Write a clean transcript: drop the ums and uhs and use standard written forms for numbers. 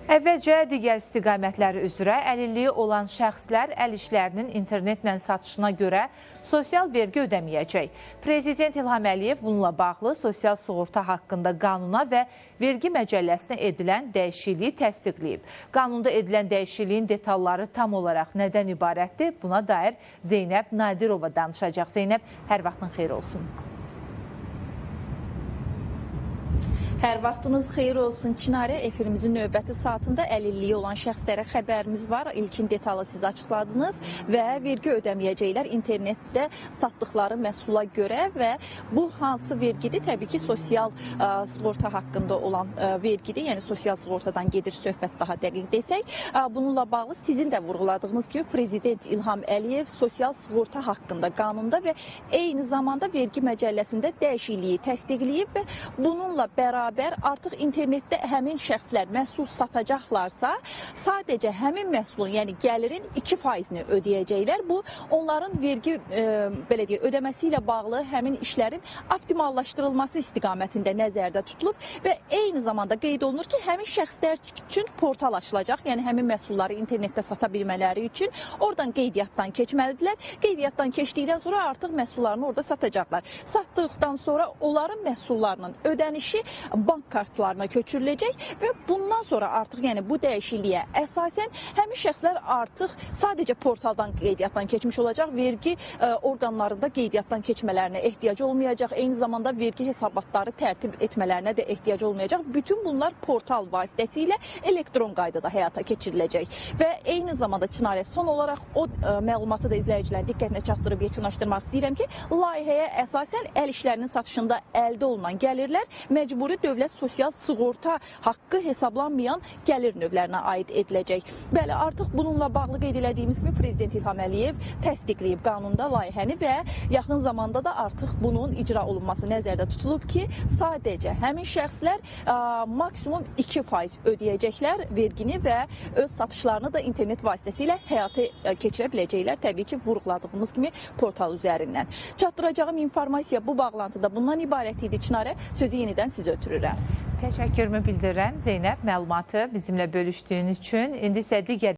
Əvvəlcə digər istiqamətləri üzrə əlilliyi olan şəxslər əl işlərinin internetlə satışına görə sosial vergi ödəməyəcək. Prezident İlham Əliyev bununla bağlı sosial sığorta haqqında qanuna və vergi məcəlləsinə edilən dəyişikliyi təsdiqləyib. Qanunda edilən dəyişikliyin detalları tam olaraq nədən ibarətdir? Buna dair Zeynəb Nadirova danışacaq. Zeynəb, hər vaxtın xeyir olsun. Hər vaxtınız xeyir olsun Çinarə. Efirimizin növbəti saatında əlilliyi olan şəxslərə xəbərimiz var. İlkin detalı siz açıqladınız və vergi ödəməyəcəklər internetdə satdıqları məhsula görə və bu hansı vergidir? Təbii ki, sosial sığorta haqqında olan vergidir. Yəni sosial sığortadan gedir söhbət daha dəqiq desək. Bununla bağlı sizin də vurğuladığınız kimi Prezident İlham Əliyev sosial sığorta haqqında qanunda və eyni zamanda vergi məcəlləsində dəyişikliyi təsdiqləyib və bununla bərabər artıq internetdə həmin şəxslər məhsul satacaqlarsa, sadəcə həmin məhsulun, yəni gəlirin 2%-ni ödəyəcəklər. Bu, onların vergi ödəməsi ilə bağlı həmin işlərin optimallaşdırılması istiqamətində nəzərdə tutulub və eyni zamanda qeyd olunur ki, həmin şəxslər üçün portal açılacaq, yəni həmin məhsulları internetdə sata bilmələri üçün oradan qeydiyyatdan keçməlidirlər. Qeydiyyatdan keçdikdən sonra artıq məhsullarını orada satacaqlar. Satdıqdan sonra onların məhsullarının ödənişi bank kartlarına köçürüləcək və bundan sonra artıq yəni bu dəyişikliyə əsasən həmin şəxslər artıq sadəcə portaldan qeydiyyatdan keçmiş olacaq, vergi orqanlarında qeydiyyatdan keçmələrinə ehtiyac olmayacaq, eyni zamanda vergi hesabatları tərtib etmələrinə də ehtiyac olmayacaq. Bütün bunlar portal vasitəsilə elektron qaydada həyata keçiriləcək və eyni zamanda Çinarə son olaraq o məlumatı da izləyicilərin diqqətinə çatdırıb yekunlaşdırmaq istəyirəm ki, layihəyə əsasən əl işlərinin satışında əldə olunan gəlirlər məcburi dövlət sosial sığorta haqqı hesablanmayan gəlir növlərinə aid ediləcək. Bəli, artıq bununla bağlı qeyd elədiyimiz kimi Prezident İlham Əliyev təsdiqləyib qanunda layihəni və yaxın zamanda da artıq bunun icra olunması nəzərdə tutulub ki, sadəcə həmin şəxslər maksimum 2% ödəyəcəklər vergini və öz satışlarını da internet vasitəsilə həyata keçirə biləcəklər. Təbii ki, vurğuladığımız kimi portal üzərindən. Çatdıracağım informasiya bu bağlantıda bundan ibarət idi Çinarə. Sözü yenidən sizə ötürürəm. Təşəkkürümü bildirirəm Zeynəb, məlumatı bizimlə bölüşdüyün üçün. İndi isə digər